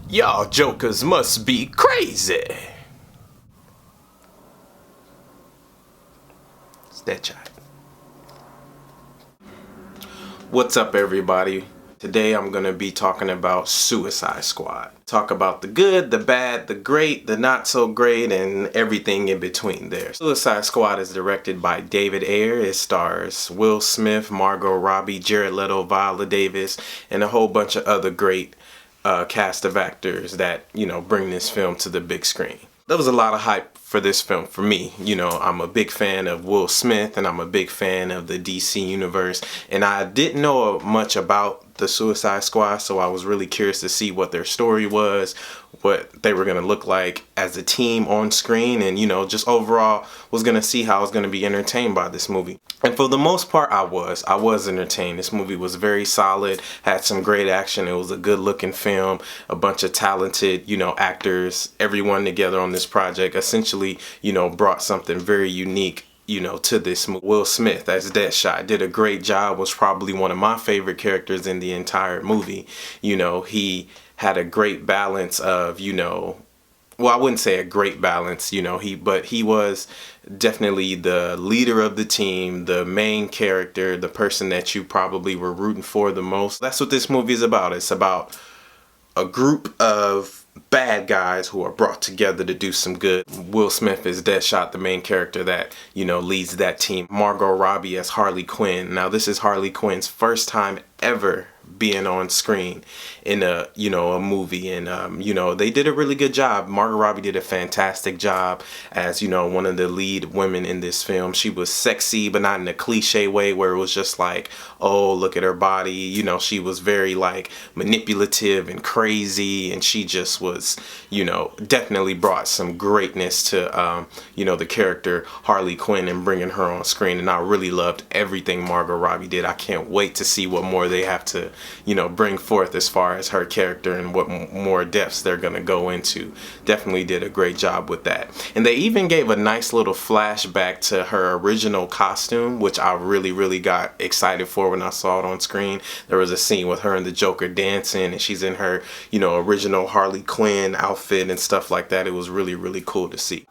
Y'all jokers must be crazy. It's that shot. What's up, everybody? Today I'm gonna be talking about Suicide Squad. Talk about the good, the bad, the great, the not so great, and everything in between there. Suicide Squad is directed by David Ayer. It stars Will Smith, Margot Robbie, Jared Leto, Viola Davis, and a whole bunch of other great cast of actors that, bring this film to the big screen. There was a lot of hype for this film for me. I'm a big fan of Will Smith and I'm a big fan of the DC universe, and I didn't know much about the Suicide Squad, so I was really curious to see what their story was, what they were going to look like as a team on screen, and just overall was going to see how I was going to be entertained by this movie. And for the most part, I was entertained. This movie was very solid, had some great action. It was a good looking film, a bunch of talented, actors, everyone together on this project essentially, brought something very unique to this movie. Will Smith as Deadshot did a great job, was probably one of my favorite characters in the entire movie. He had a great balance of, well, I wouldn't say a great balance, but he was definitely the leader of the team, the main character, the person that you probably were rooting for the most. That's what this movie is about. It's about a group of bad guys who are brought together to do some good. Will Smith is Deadshot, the main character that, leads that team. Margot Robbie as Harley Quinn. Now, this is Harley Quinn's first time ever being on screen in a movie, and they did a really good job. Margot Robbie did a fantastic job as one of the lead women in this film. She was sexy, but not in a cliche way where it was just like, oh, look at her body. She was very like manipulative and crazy, and she just was definitely brought some greatness to the character Harley Quinn and bringing her on screen. And I really loved everything Margot Robbie did. I can't wait to see what more they have to bring forth as far as her character and what more depths they're gonna go into. Definitely did a great job with that. And they even gave a nice little flashback to her original costume, which I really got excited for when I saw it on screen. There was a scene with her and the Joker dancing, and she's in her original Harley Quinn outfit and stuff like that. It was really cool to see.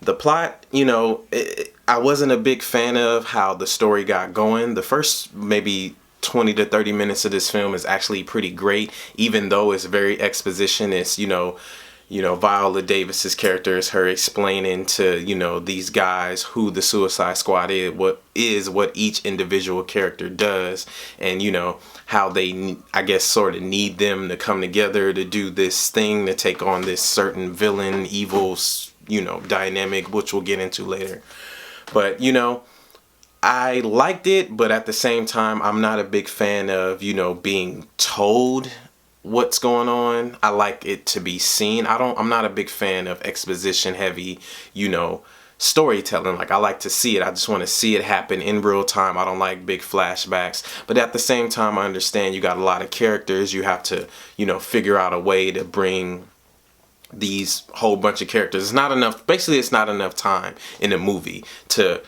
The plot, I wasn't a big fan of how the story got going. The first maybe 20 to 30 minutes of this film is actually pretty great, even though it's very exposition. It's Viola Davis's character is her explaining to these guys who the Suicide Squad is, what each individual character does, and how they, I guess, sort of need them to come together to do this thing, to take on this certain villain, evil, dynamic, which we'll get into later. But I liked it, but at the same time, I'm not a big fan of, being told what's going on. I like it to be seen. I'm not a big fan of exposition heavy, storytelling. Like, I like to see it. I just want to see it happen in real time. I don't like big flashbacks. But at the same time, I understand you got a lot of characters. You have to, figure out a way to bring these whole bunch of characters. It's not enough. Basically, it's not enough time in a movie to,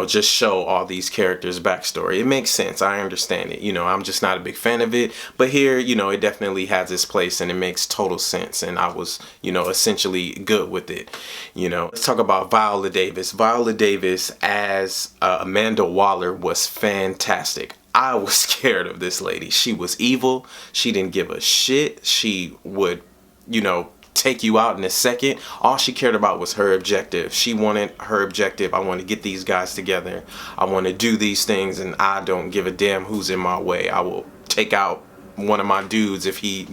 just show all these characters' backstory. It makes sense. I understand it. I'm just not a big fan of it. But here, it definitely has its place and it makes total sense. And I was, essentially good with it. Let's talk about Viola Davis. Viola Davis as Amanda Waller was fantastic. I was scared of this lady. She was evil. She didn't give a shit. She would, take you out in a second. All she cared about was her objective. She wanted her objective. I want to get these guys together. I want to do these things, and I don't give a damn who's in my way. I will take out one of my dudes if he,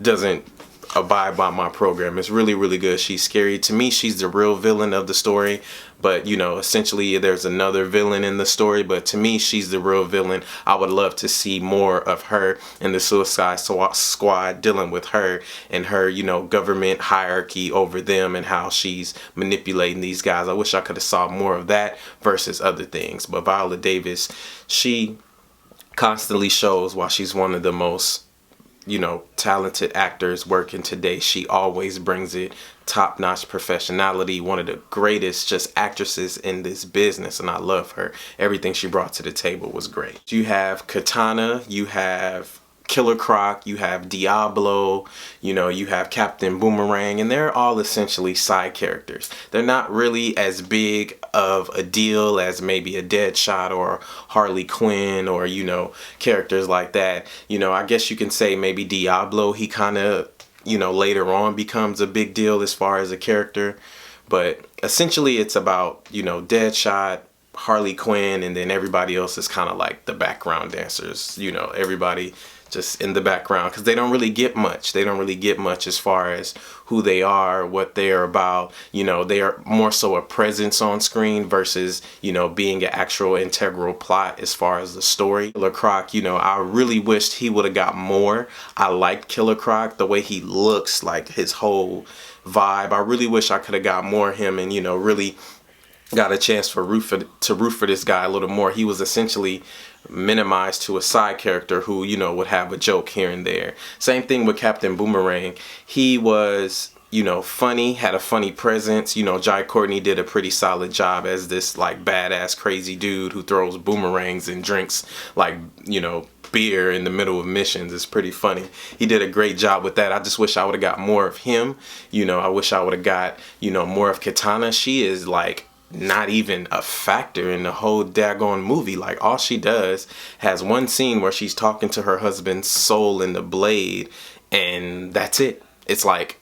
doesn't abide by my program. It's really good. She's scary. To me, she's the real villain of the story. But, essentially there's another villain in the story. But to me, she's the real villain. I would love to see more of her in the Suicide Squad, dealing with her and her, government hierarchy over them and how she's manipulating these guys. I wish I could have saw more of that versus other things. But Viola Davis, she constantly shows why she's one of the most talented actors working today. She always brings it. Top-notch professionality, one of the greatest just actresses in this business, and I love her. Everything she brought to the table was great. You have Katana, you have Killer Croc, you have Diablo, you know, you have Captain Boomerang, and they're all essentially side characters. They're not really as big of a deal as maybe a Deadshot or Harley Quinn or, you know, characters like that. You know, I guess you can say maybe Diablo, he kind of, you know, later on becomes a big deal as far as a character. But essentially it's about, you know, Deadshot, Harley Quinn, and then everybody else is kind of like the background dancers, you know, everybody just in the background, because they don't really get much. They don't really get much as far as who they are, what they're about. You know, they are more so a presence on screen versus, you know, being an actual integral plot as far as the story. Killer Croc, you know, I really wished he would have got more. I liked Killer Croc, the way he looks, like his whole vibe. I really wish I could have got more of him and, you know, really got a chance to root for this guy a little more. He was essentially minimized to a side character who, you know, would have a joke here and there. Same thing with Captain Boomerang. He was, you know, funny, had a funny presence. You know, Jai Courtney did a pretty solid job as this like badass crazy dude who throws boomerangs and drinks like, you know, beer in the middle of missions. Is pretty funny. He did a great job with that. I just wish I would have got more of him. You know, I wish I would have got, you know, more of Katana. She is like not even a factor in the whole daggone movie. Like, all she does has one scene where she's talking to her husband's soul in the blade, and that's it. It's like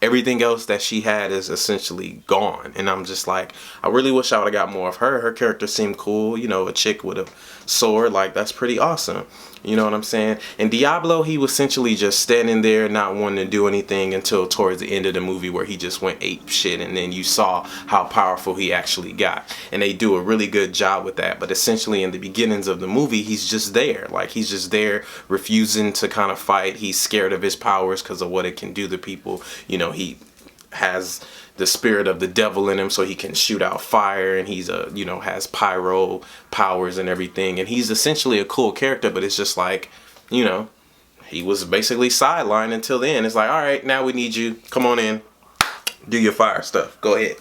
everything else that she had is essentially gone. And I'm just like, I really wish I would have got more of her. Her character seemed cool, you know, a chick with a sword, like that's pretty awesome. You know what I'm saying? And Diablo, he was essentially just standing there not wanting to do anything until towards the end of the movie, where he just went ape shit, and then you saw how powerful he actually got. And they do a really good job with that. But essentially in the beginnings of the movie, he's just there. Like, he's just there refusing to kind of fight. He's scared of his powers because of what it can do to people. You know, he has the spirit of the devil in him, so he can shoot out fire, and he's you know, has pyro powers and everything, and he's essentially a cool character. But it's just like, you know, he was basically sidelined until the end. It's like, all right, now we need you, come on in, do your fire stuff, go ahead.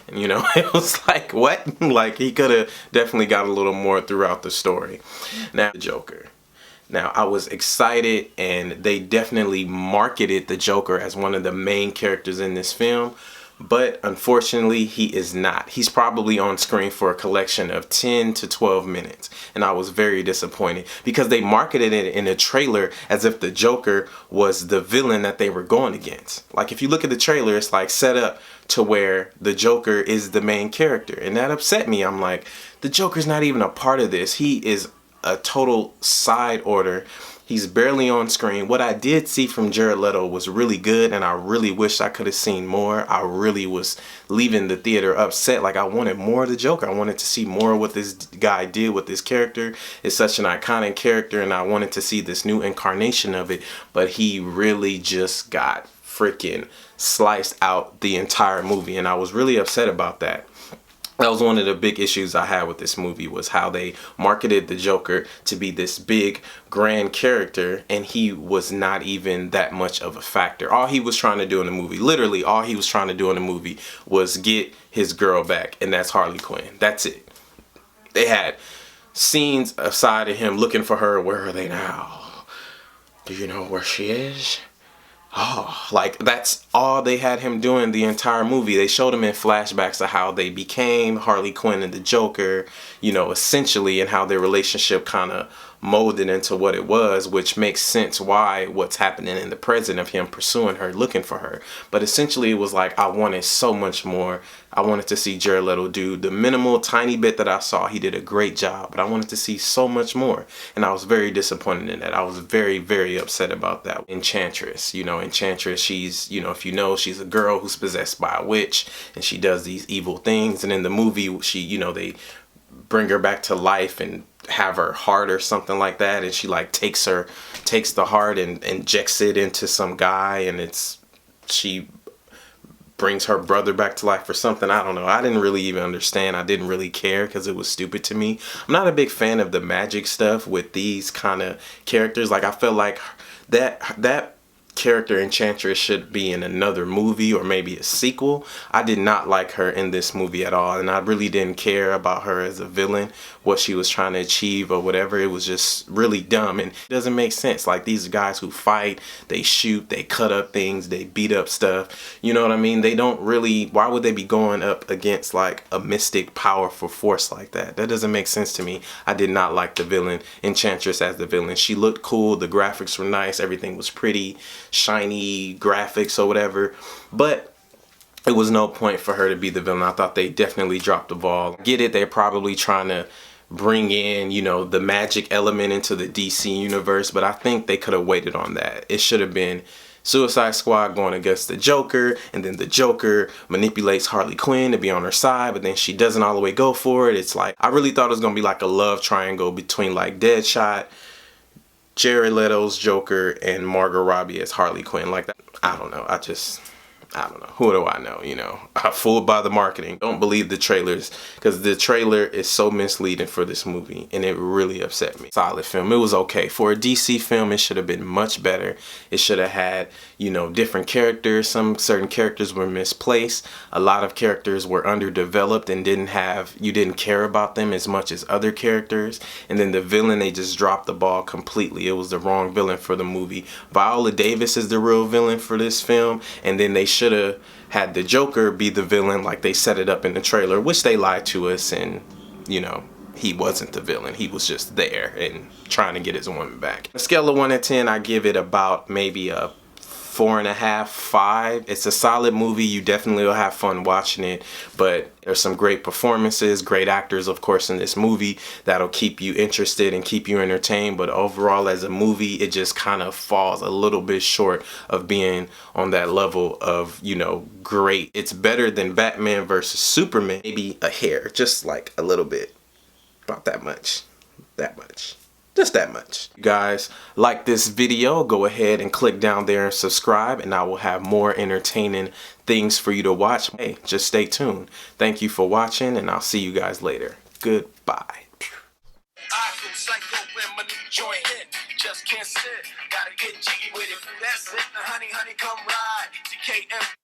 And you know, it was like, what? Like, he could have definitely got a little more throughout the story. Now, the Joker. Now, I was excited, and they definitely marketed the Joker as one of the main characters in this film. But unfortunately, he is not. He's probably on screen for a collection of 10 to 12 minutes. And I was very disappointed because they marketed it in a trailer as if the Joker was the villain that they were going against. Like, if you look at the trailer, it's like set up to where the Joker is the main character. And that upset me. I'm like, the Joker's not even a part of this. He is a total side order. He's barely on screen. What I did see from Jared Leto was really good, and I really wish I could have seen more. I really was leaving the theater upset. Like, I wanted more of the Joker. I wanted to see more of what this guy did with this character. It's such an iconic character, and I wanted to see this new incarnation of it. But he really just got freaking sliced out the entire movie, and I was really upset about that. That was one of the big issues I had with this movie, was how they marketed the Joker to be this big, grand character, and he was not even that much of a factor. All he was trying to do in the movie, literally all he was trying to do in the movie, was get his girl back, and that's Harley Quinn. That's it. They had scenes aside of him looking for her. Where are they now? Do you know where she is? Oh, like, that's all they had him doing the entire movie. They showed him in flashbacks of how they became Harley Quinn and the Joker, you know, essentially, and how their relationship kind of molded into what it was, which makes sense why what's happening in the present of him pursuing her, looking for her. But essentially it was like, I wanted so much more. I wanted to see Jared Leto do the minimal tiny bit that I saw. He did a great job, but I wanted to see so much more, and I was very disappointed in that. I was very, very upset about that. Enchantress, you know, Enchantress, she's, you know, if you know, she's a girl who's possessed by a witch, and she does these evil things. And in the movie, she, you know, they bring her back to life and have her heart or something like that, and she like takes the heart and injects it into some guy, and she brings her brother back to life or something. I don't know. I didn't really even understand. I didn't really care because it was stupid to me. I'm not a big fan of the magic stuff with these kind of characters. Like, I felt like that character Enchantress should be in another movie or maybe a sequel. I did not like her in this movie at all, and I really didn't care about her as a villain, what she was trying to achieve or whatever. It was just really dumb, and it doesn't make sense. Like, these guys who fight, they shoot, they cut up things, they beat up stuff, you know what I mean? They don't really, why would they be going up against like a mystic powerful force like that? That doesn't make sense to me. I did not like the villain Enchantress as the villain. She looked cool, the graphics were nice, everything was pretty, shiny graphics or whatever, but it was no point for her to be the villain. I thought they definitely dropped the ball. Get it, they're probably trying to bring in, you know, the magic element into the DC universe, but I think they could have waited on that. It should have been Suicide Squad going against the Joker, and then the Joker manipulates Harley Quinn to be on her side, but then she doesn't all the way go for it. It's like, I really thought it was gonna be like a love triangle between like Deadshot, Jared Leto's Joker, and Margot Robbie as Harley Quinn. Like that, I don't know. I don't know. Who do I know? You know, I'm fooled by the marketing. Don't believe the trailers, because the trailer is so misleading for this movie, and it really upset me. Solid film. It was okay. For a DC film, it should have been much better. It should have had, you know, different characters. Some certain characters were misplaced. A lot of characters were underdeveloped and you didn't care about them as much as other characters. And then the villain, they just dropped the ball completely. It was the wrong villain for the movie. Viola Davis is the real villain for this film, and then they should have had the Joker be the villain like they set it up in the trailer, which they lied to us, and you know, he wasn't the villain. He was just there and trying to get his woman back. On a scale of 1 to 10, I give it about maybe a 4.5, 5. It's a solid movie. You definitely will have fun watching it, but there's some great performances, great actors, of course, in this movie that'll keep you interested and keep you entertained. But overall, as a movie, it just kind of falls a little bit short of being on that level of, you know, great. It's better than Batman versus Superman, maybe a hair, just like a little bit, about that much, just that much. You guys like this video, go ahead and click down there and subscribe, and I will have more entertaining things for you to watch. Hey, just stay tuned. Thank you for watching, and I'll see you guys later. Goodbye. Just can't sit, gotta get jiggy with it. That's it, honey, come ride. TKM.